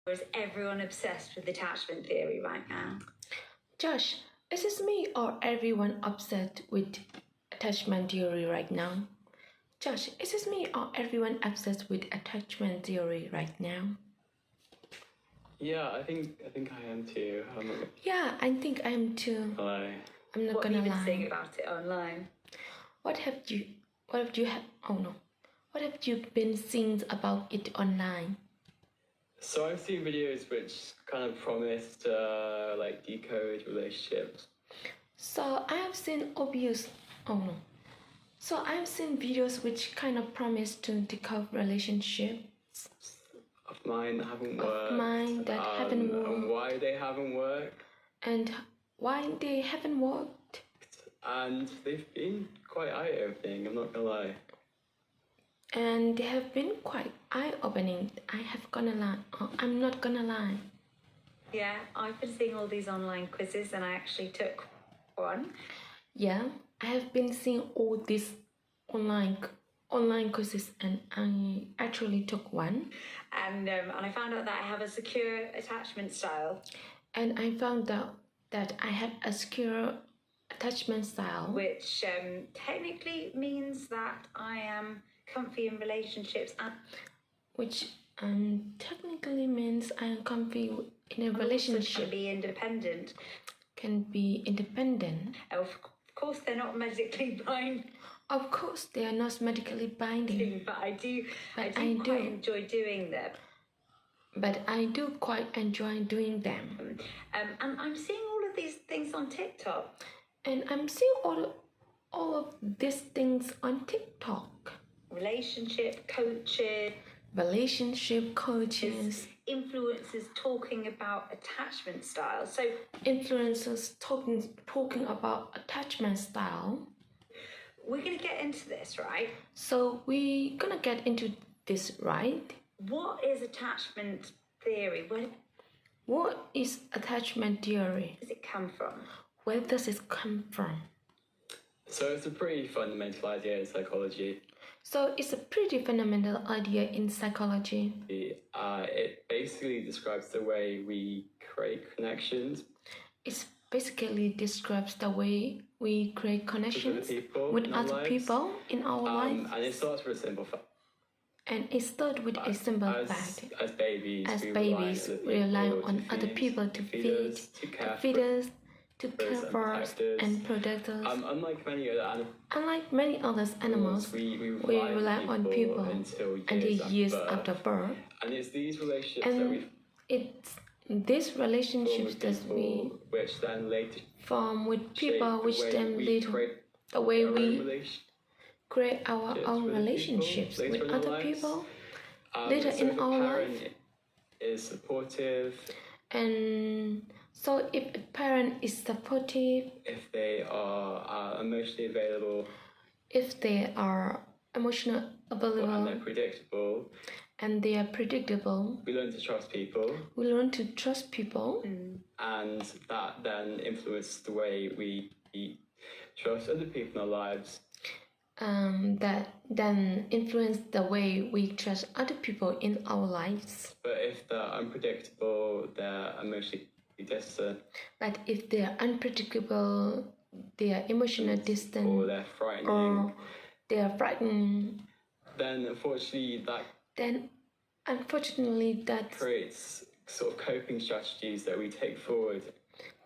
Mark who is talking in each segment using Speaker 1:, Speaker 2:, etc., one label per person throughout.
Speaker 1: Or is everyone obsessed with attachment theory right now?
Speaker 2: Josh, is it me or everyone upset with attachment theory right now? Josh, is it me or everyone obsessed with attachment theory right now?
Speaker 3: Yeah, I think I am too.
Speaker 2: Yeah, I think I am too.
Speaker 3: Hello.
Speaker 2: I'm not
Speaker 1: What
Speaker 2: gonna
Speaker 1: have you
Speaker 2: lie.
Speaker 1: been seeing about it online?
Speaker 2: What have you been seeing about it online?
Speaker 3: So I've seen videos which kind of promise to like decode relationships.
Speaker 2: So I have seen videos which kind of promise to decode relationships.
Speaker 3: Of mine that haven't worked.
Speaker 2: Of mine that haven't worked.
Speaker 3: And why they haven't worked.
Speaker 2: And why they haven't worked.
Speaker 3: And they've been quite eye-opening, I'm not gonna lie.
Speaker 2: And they have been quite eye-opening. I'm not gonna lie.
Speaker 1: Yeah, I've been seeing all these online quizzes and I actually took one.
Speaker 2: Yeah, I have been seeing all these online quizzes and I actually took one.
Speaker 1: And I found out that I have a secure attachment style.
Speaker 2: And I found out that I have a secure attachment style.
Speaker 1: Which technically means that I am comfy in relationships.
Speaker 2: Which technically means I am comfy in a relationship.
Speaker 1: Can be independent.
Speaker 2: Can be independent.
Speaker 1: Of course, they're not medically binding.
Speaker 2: Of course, they are not medically binding.
Speaker 1: But I do quite enjoy doing them.
Speaker 2: But I do quite enjoy doing them.
Speaker 1: And I'm seeing all of these things on TikTok.
Speaker 2: And I'm seeing all of these things on TikTok.
Speaker 1: Relationship coaches. Influencers talking about attachment style. So
Speaker 2: influencers talking about attachment style.
Speaker 1: We're gonna get into this, right?
Speaker 2: So we're gonna get into this, right?
Speaker 1: What is attachment theory?
Speaker 2: What is attachment theory?
Speaker 1: Where does it come from?
Speaker 2: Where does it come from?
Speaker 3: So it's a pretty fundamental idea in psychology.
Speaker 2: So it's a pretty fundamental idea in psychology.
Speaker 3: It basically describes the way we create connections.
Speaker 2: It basically describes the way we create connections with other people in our life.
Speaker 3: And it starts with a simple fact.
Speaker 2: And it starts with a simple fact.
Speaker 3: As babies,
Speaker 2: we rely on other people to feed us, to care for us and protect us. Unlike many other animals, we rely on people until years after birth.
Speaker 3: And it's these relationships
Speaker 2: these relationships that we
Speaker 3: which then later
Speaker 2: form with people, which then lead to the way we create our own relationships with other people later in our life.
Speaker 3: Is supportive.
Speaker 2: And so if a parent is supportive,
Speaker 3: if they are emotionally available,
Speaker 2: if they are emotionally available,
Speaker 3: and they're predictable,
Speaker 2: we
Speaker 3: learn to trust people. And that then influences the way we trust other people in our lives.
Speaker 2: That then influence the way we trust other people in our lives.
Speaker 3: But if they're unpredictable, they're emotionally distant.
Speaker 2: But if they are unpredictable, they are emotionally distant,
Speaker 3: or they're frightening,
Speaker 2: then unfortunately that
Speaker 3: creates sort of coping strategies that we take forward.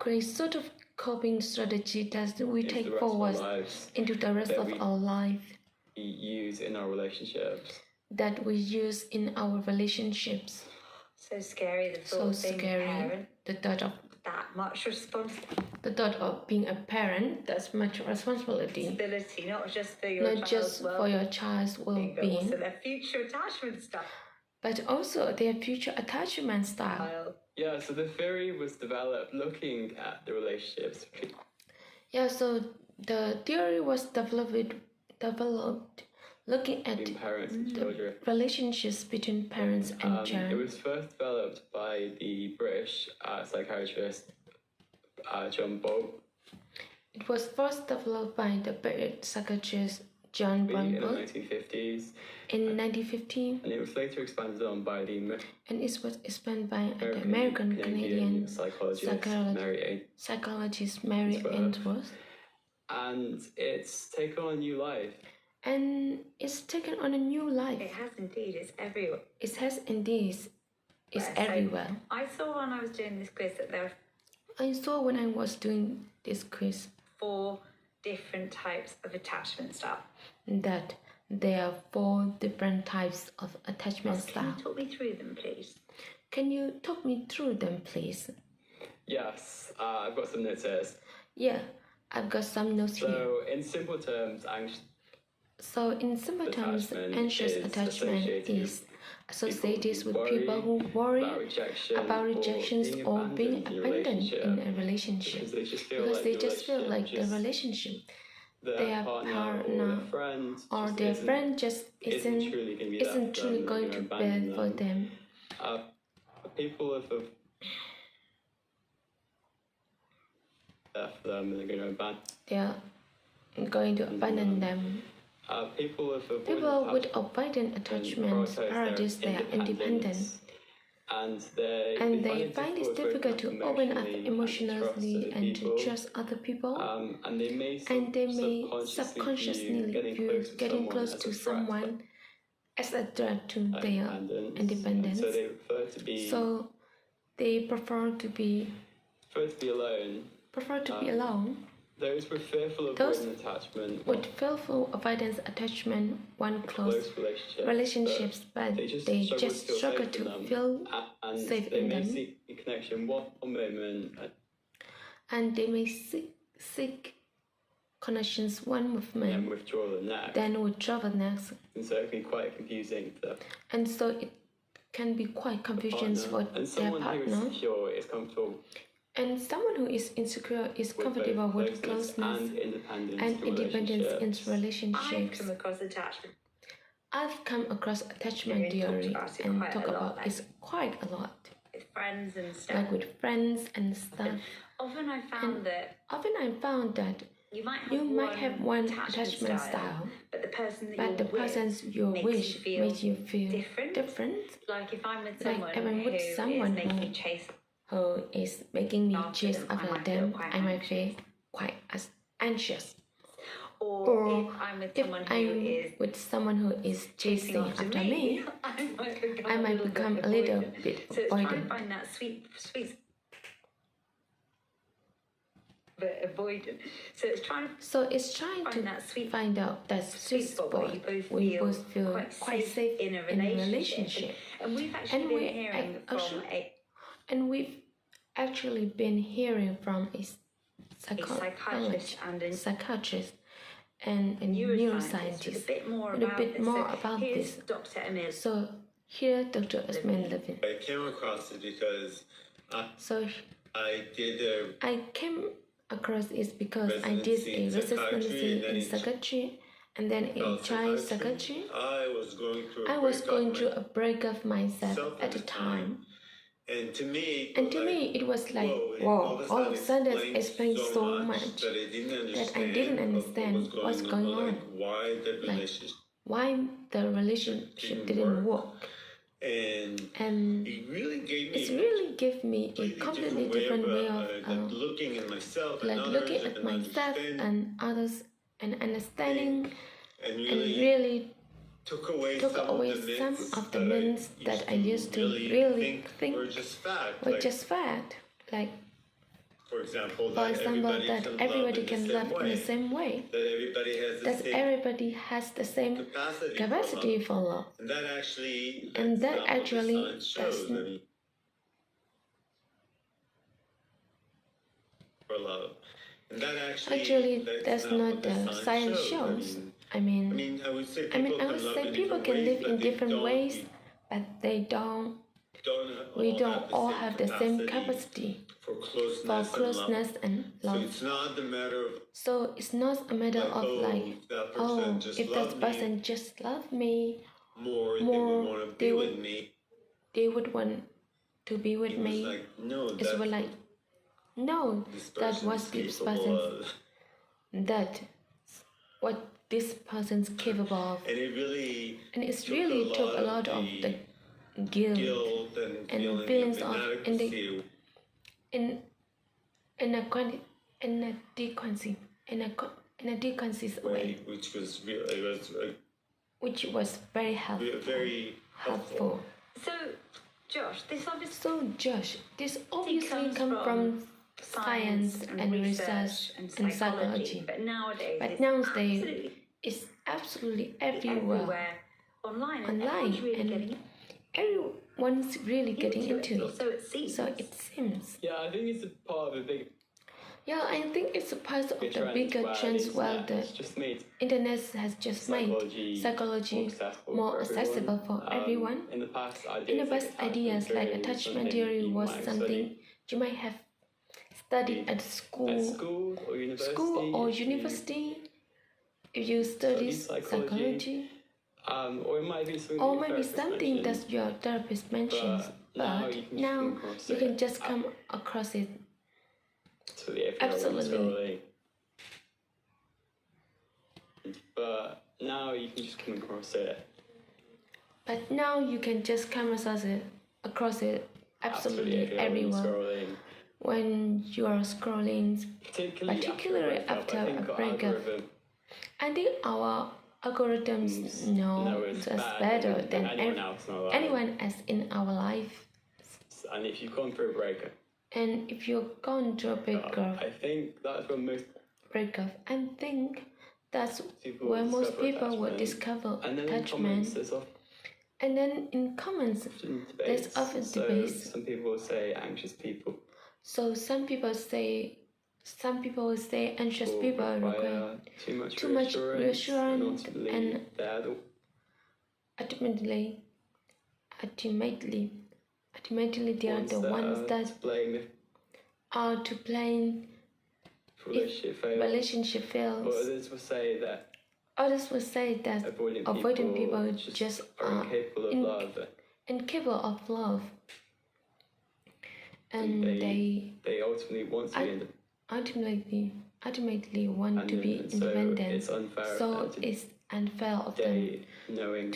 Speaker 2: Creates sort of coping strategy that we take forward into the rest of our life.
Speaker 3: We use in our relationships.
Speaker 2: That we use in our relationships.
Speaker 1: So scary, the thought of being a parent.
Speaker 2: The thought of
Speaker 1: that much responsibility.
Speaker 2: The thought of being a parent, that's much responsibility.
Speaker 1: Not just
Speaker 2: for your child's well-being.
Speaker 1: Also their future attachment style.
Speaker 2: But also their future attachment style.
Speaker 3: Yeah, so the theory was developed looking at the relationships.
Speaker 2: Yeah, so the theory was developed looking at the relationships between parents and children.
Speaker 3: It was first developed by the British psychiatrist John Ball.
Speaker 2: It was first developed by the British psychiatrist John
Speaker 3: in the
Speaker 2: Brown
Speaker 3: 1950s.
Speaker 2: In 1915,
Speaker 3: and it was later expanded on by the
Speaker 2: and it was expanded by the American Canadian
Speaker 3: psychologist
Speaker 2: Mary Ainsworth.
Speaker 3: And it's taken on a new life.
Speaker 2: And it's taken on a new life.
Speaker 1: It has indeed. It's everywhere.
Speaker 2: It has indeed. It's everywhere.
Speaker 1: I saw when I was doing this quiz that there
Speaker 2: are
Speaker 1: 4 different types of attachment style.
Speaker 2: That there are 4 different types of attachment style.
Speaker 1: Can you talk me through them, please?
Speaker 2: Can you talk me through them, please?
Speaker 3: Yes, I've got some notes here.
Speaker 2: Yeah, I've got some notes here.
Speaker 3: So, in simple terms,
Speaker 2: anxious attachment is associated with people who worry about rejections or being abandoned in a relationship because they just feel like the relationship, their partner or their friend just isn't truly going to be there for them.
Speaker 3: People have left them and
Speaker 2: they are going to abandon them.
Speaker 3: People
Speaker 2: with avoidant attachments practice their independence.
Speaker 3: And
Speaker 2: they find it difficult to open up emotionally and to trust other people. And they may subconsciously view getting close to someone as a threat to their independence. So they prefer to be alone.
Speaker 3: Those with fearful
Speaker 2: avoidance attachment want close relationships, but they just struggle to feel safe in them.
Speaker 3: Connection one moment,
Speaker 2: and they may seek connections one movement,
Speaker 3: then withdraw the next.
Speaker 2: And so it can be quite confusing. And so it can be quite confusing for their partner.
Speaker 3: Is comfortable.
Speaker 2: And someone who is insecure is comfortable with closeness and independence in relationships. I've come across attachment theory and talk about it quite a lot.
Speaker 1: With friends and stuff.
Speaker 2: Like with friends and stuff.
Speaker 1: Often I found
Speaker 2: that you might have one attachment style, but the person you wish makes you feel different.
Speaker 1: Like if I'm with someone
Speaker 2: who is making me chase after them, I might feel quite anxious.
Speaker 1: Or if I'm
Speaker 2: with someone who is chasing after me, I might become a little bit avoidant.
Speaker 1: Find that sweet but avoidant. So it's trying to find out that sweet spot where we both feel
Speaker 2: quite safe in a relationship.
Speaker 1: And we've actually been hearing
Speaker 2: we've actually been hearing from a psychiatrist and a neuroscientist
Speaker 1: a bit more
Speaker 2: about this.
Speaker 1: Dr. Emil.
Speaker 2: So here, Dr. Emil Levin.
Speaker 4: I came across it because
Speaker 2: I came across it because I did a residency in psychiatry and then in child psychiatry.
Speaker 4: I was going through
Speaker 2: a breakup myself at the time.
Speaker 4: And to me,
Speaker 2: it was like, whoa, all of a sudden I explained so much that I didn't understand what's going on. Why the relationship didn't work.
Speaker 4: And it
Speaker 2: really gave me a completely different way of
Speaker 4: looking at myself
Speaker 2: and others and understanding and really
Speaker 4: took away
Speaker 2: some of the myths that I used to really think were just fact. Like,
Speaker 4: for example,
Speaker 2: that everybody can love in the same way. That everybody has the same capacity for love.
Speaker 4: And that actually
Speaker 2: that's not the science shows. I would say people can live in different ways, but we don't all have the same capacity for closeness and love. So it's not a matter of like, if that person just loved me more, they would want to be with me. It's like, no, that was this person. That what this person's capable of.
Speaker 4: And
Speaker 2: it's really took a lot of the guilt and feelings of in a deconceived way, which was very helpful.
Speaker 1: So, Josh, this obviously
Speaker 2: comes from science and research and psychology.
Speaker 1: But nowadays,
Speaker 2: it's absolutely everywhere.
Speaker 1: Online,
Speaker 2: and everyone's really getting into it. So it seems.
Speaker 3: Yeah, I think it's a part of a big.
Speaker 2: Yeah, I think it's a part of the bigger trends where the internet has just made psychology more accessible for everyone.
Speaker 3: In the past,
Speaker 2: ideas like attachment theory was something you might have studied at school or university. If you study psychology.
Speaker 3: Or it might be
Speaker 2: something that your therapist mentions, but now you can just come across it. Absolutely.
Speaker 3: But now you can just come across it.
Speaker 2: But now you can just come across it absolutely everywhere. When you are scrolling, particularly after a breakup. I think our algorithms know us better than anyone else in our life.
Speaker 3: And if you've gone through a breakup.
Speaker 2: And if you're going through a breakup.
Speaker 3: I think that's when most
Speaker 2: breakup. I think that's where most people would discover attachment. And then in comments, there's often debates.
Speaker 3: Some people will say anxious people.
Speaker 2: So some people say anxious people require too much reassurance and ultimately they are the ones that are to blame if relationship fails.
Speaker 3: But others will say that
Speaker 2: avoiding people just are incapable of love. And they ultimately want to be independent. So it's unfair of them knowing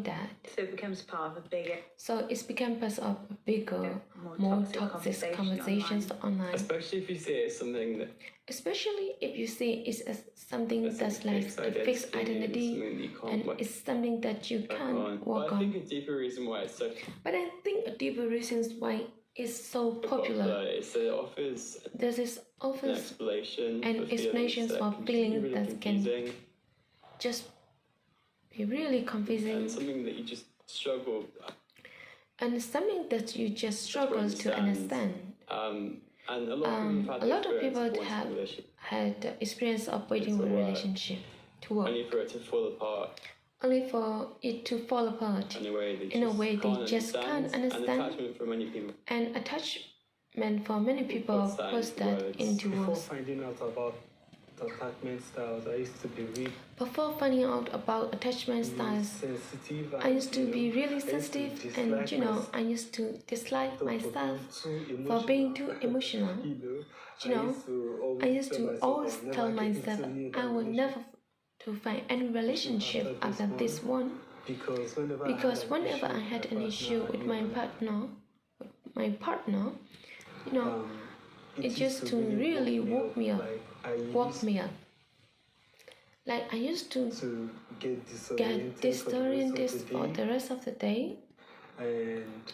Speaker 2: that.
Speaker 1: So it becomes part of a bigger.
Speaker 2: So it's become part of a bigger, more toxic conversations online.
Speaker 3: Especially if you see it as something that.
Speaker 2: Especially if you see it as something that's like a fixed identity, and it's something that you can't work on.
Speaker 3: I think a deeper reason why it's so.
Speaker 2: But I think a deeper reason why it's so popular. This offers an explanation for feelings that can just be really confusing.
Speaker 3: And something that you just struggle.
Speaker 2: And something that you just struggle to understand.
Speaker 3: And a
Speaker 2: lot of people have had the experience of waiting for a relationship to work.
Speaker 3: Only for it to fall apart.
Speaker 2: Only for it to fall apart in a way they just can't understand. And attachment for many people puts that into words.
Speaker 5: Before finding out about attachment styles, I used to be
Speaker 2: sensitive. I used to be really sensitive, and I used to dislike myself for being too emotional. I used to always tell myself I would never to find any relationship after this one, because whenever I had an issue with my partner, it used to really woke me up. Like I used to get disoriented for the rest of the day,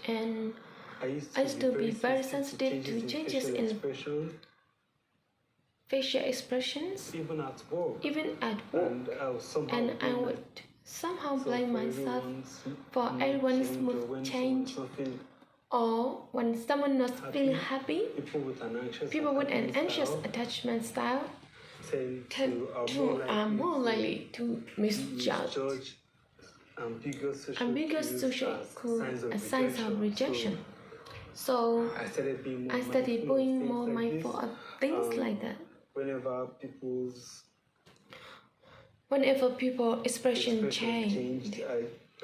Speaker 2: and I used to be very sensitive to changes in facial expressions, even at work, and I would somehow blame myself for everyone's mood change, or when someone was feeling happy. People with an anxious attachment style are more likely to misjudge ambiguous social signs of rejection. So I started being more mindful of things like that. Whenever people's expression changed,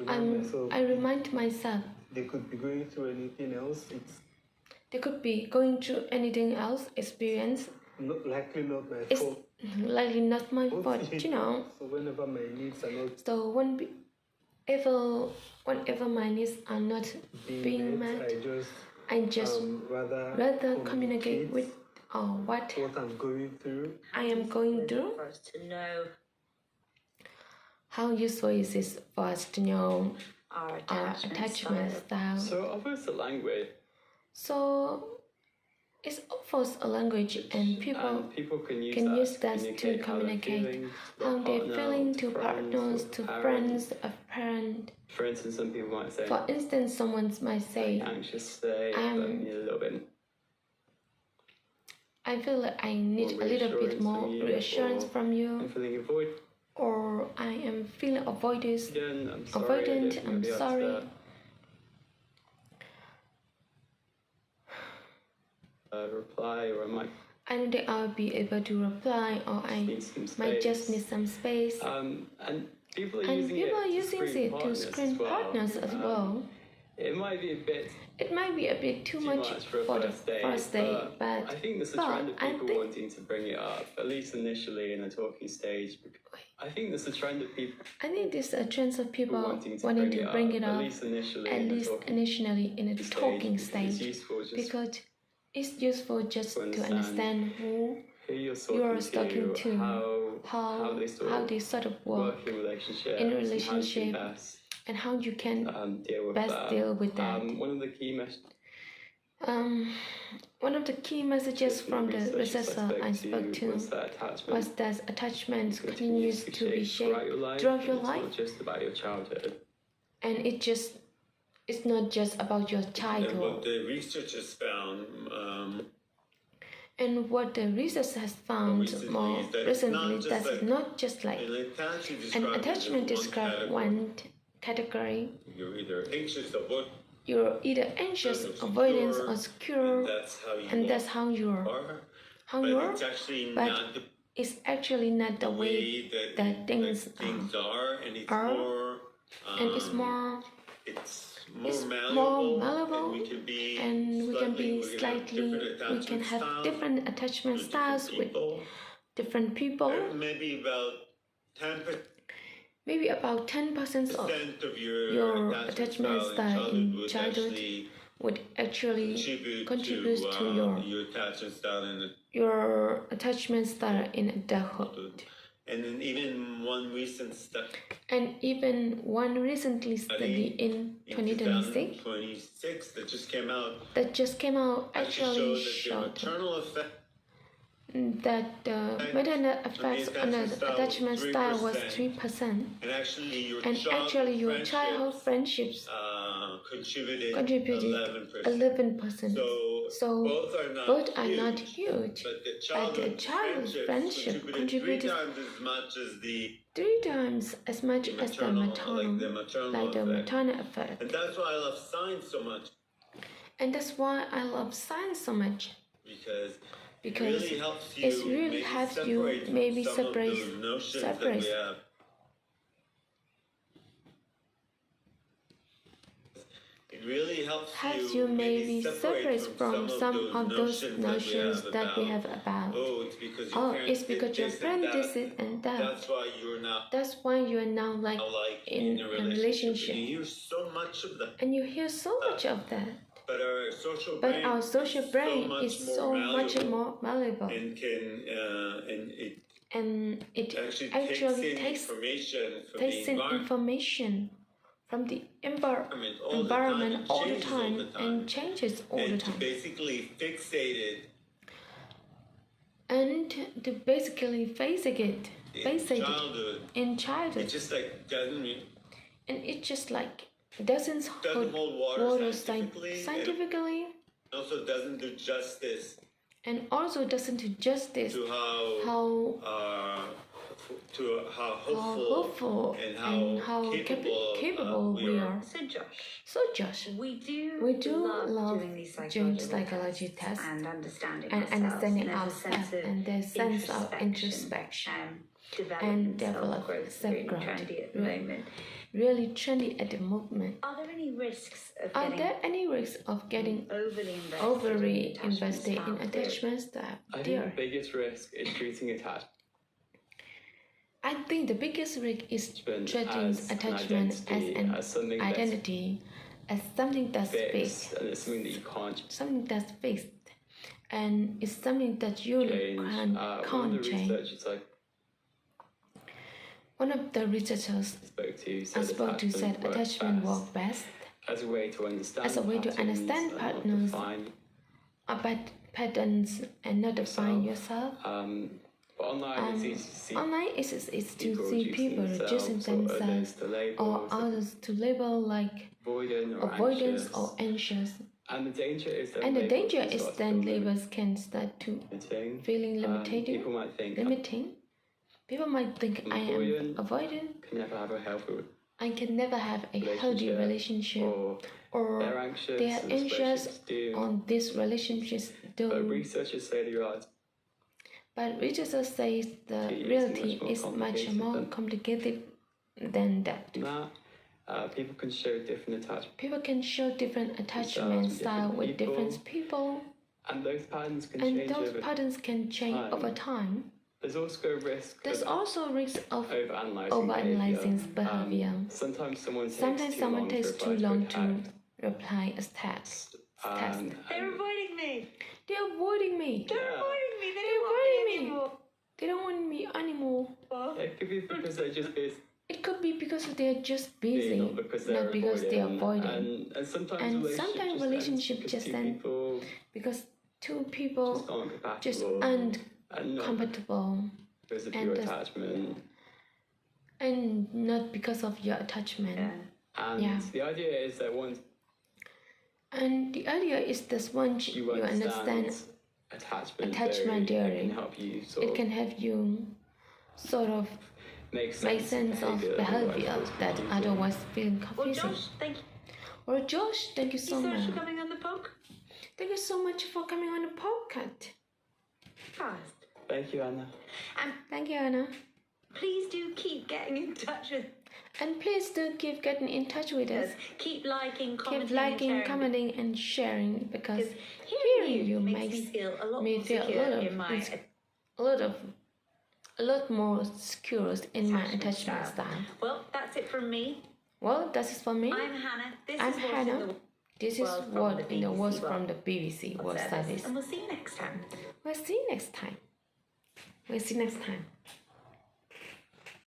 Speaker 2: I remind myself
Speaker 5: they could be going through anything else.
Speaker 2: Experience,
Speaker 5: likely not my
Speaker 2: It's
Speaker 5: fault.
Speaker 2: likely not my fault, you know.
Speaker 5: So whenever my needs are not
Speaker 2: So whenever my needs are not being met, I just rather communicate with what
Speaker 5: I'm going through.
Speaker 2: I am going through.
Speaker 1: For us to know
Speaker 2: how useful is this for us to know
Speaker 1: our
Speaker 2: attachment style?
Speaker 3: So offers a language.
Speaker 2: So it offers a language, and people can use that to communicate how they're feeling to partners, to friends, a parent.
Speaker 3: For instance, some people might say.
Speaker 2: For instance, someone might say,
Speaker 3: anxious today, I need a little bit.
Speaker 2: I feel like I need a little bit more reassurance from you.
Speaker 3: I'm feeling avoided.
Speaker 2: Or I am feeling avoidant. I'm sorry.
Speaker 3: Reply, or
Speaker 2: I don't think I'll be able to reply, or I might just need some space.
Speaker 3: And people are
Speaker 2: using it to screen partners as well.
Speaker 3: It might be a bit
Speaker 2: too much for the first day, but
Speaker 3: I think there's a trend of people wanting to bring it up, at least initially in a talking stage. I think there's a trend of people.
Speaker 2: I think there's a trend of people wanting to bring it up, at least initially in a talking stage, because it's useful just to understand who you're talking to, how they sort of work in a relationship, and how you can best deal with that. One of the key messages from the researcher I spoke to was that attachment continues to be shaped throughout your life,
Speaker 3: just about your childhood.
Speaker 2: And it's not just about your childhood.
Speaker 4: And what the researchers found,
Speaker 2: and what the research has found more recently, that it's not just like an attachment describes one category.
Speaker 4: You're either anxious about
Speaker 2: you're either anxious, avoidance, or secure, and that's how you are. But it's actually not the way that things
Speaker 4: are, and it's
Speaker 2: are,
Speaker 4: more,
Speaker 2: and it's more malleable, and we can have different attachment styles with different people.
Speaker 4: Maybe about 10%.
Speaker 2: Maybe about 10% of your attachment style in childhood would actually contribute to your attachment style in adulthood.
Speaker 4: And then even one recent
Speaker 2: study in 2026
Speaker 4: that just came out
Speaker 2: actually showed that the maternal effects on the attachment style was 3%, and actually your childhood friendships contributed 11%. So both are not huge, but the childhood friendship contributed 3 times as much as the maternal effect.
Speaker 4: And that's why I love science so much.
Speaker 2: And that's why I love science so much. Because it really helps you maybe separate.
Speaker 4: It really helps
Speaker 2: you maybe separate from some of those notions that we have about. It's because your friend did it and that. That's why you're now like in a relationship.
Speaker 4: And you hear so much of that.
Speaker 2: And you hear so much of that.
Speaker 4: But
Speaker 2: our social brain is so much more malleable, and it actually takes in information from the environment all the time and changes all the time.
Speaker 4: Basically fixated.
Speaker 2: And to basically face it in childhood.
Speaker 4: It just like doesn't.
Speaker 2: And it just like doesn't hold water scientifically.
Speaker 4: Also doesn't do justice.
Speaker 2: And also doesn't do justice
Speaker 4: to how how
Speaker 2: how
Speaker 4: hopeful and how capable
Speaker 2: we are. So Josh, we do love doing psychology tests
Speaker 1: and understanding
Speaker 2: understanding
Speaker 1: ourselves,
Speaker 2: ourselves, and there's sense of introspection and develop self-growth.
Speaker 1: Trendy at the moment.
Speaker 2: Really trendy at the moment.
Speaker 1: Are there any risks
Speaker 2: of getting
Speaker 1: overly
Speaker 2: invested in attachment style?
Speaker 3: I think the biggest risk is treating attachment.
Speaker 2: I think the biggest risk is treating attachment as an identity, as something that's fixed,
Speaker 3: and it's something that you can't
Speaker 2: something that's fixed, and it's something that you can't change. One of the researchers I spoke to said attachment works best
Speaker 3: as a way to understand
Speaker 2: partners, patterns, and not define yourself.
Speaker 3: But online, it's easy
Speaker 2: to see people reducing themselves or others to label like avoidance or anxious.
Speaker 3: And the danger is
Speaker 2: that labels can start to feeling limiting. People might think I am avoidant. I can never have a healthy relationship, or they are anxious on these relationships.
Speaker 3: But researchers say
Speaker 2: the reality is much more complicated than that.
Speaker 3: People can show different attachments.
Speaker 2: People can show different attachment style with different people,
Speaker 3: and those patterns can change
Speaker 2: over time.
Speaker 3: There's also a risk of
Speaker 2: overanalyzing behavior.
Speaker 3: Sometimes someone
Speaker 2: takes too long to reply a text.
Speaker 1: They're avoiding me.
Speaker 2: They're avoiding me.
Speaker 1: They're avoiding me. They don't want me anymore.
Speaker 2: They don't want me anymore.
Speaker 3: It could be because they're just busy.
Speaker 2: It could be because they're just busy,
Speaker 3: not because they're
Speaker 2: avoiding.
Speaker 3: And sometimes relationships just end
Speaker 2: because two people just aren't compatible,
Speaker 3: because of your attachment,
Speaker 2: and not because of your attachment.
Speaker 3: And the idea is that once
Speaker 2: you understand attachment theory, it can help you sort of make sense of behavior that otherwise feel confusing.
Speaker 1: Well, Josh, thank you.
Speaker 2: Josh, thank you so much
Speaker 1: for coming on the podcast.
Speaker 2: Thank you so much for coming on the podcast.
Speaker 3: Thank you, Anna.
Speaker 1: And
Speaker 2: thank you, Anna.
Speaker 1: Please do keep getting in touch with.
Speaker 2: And please do keep getting in touch with us.
Speaker 1: Keep liking, commenting,
Speaker 2: and sharing, because
Speaker 1: hearing you makes me feel a lot
Speaker 2: more secure in my attachment style.
Speaker 1: Well, that's it from me.
Speaker 2: Well, that's it for me.
Speaker 1: I'm Hannah.
Speaker 2: This is what in the words from the BBC World Service.
Speaker 1: And we'll see you next time.
Speaker 2: We'll see you next time.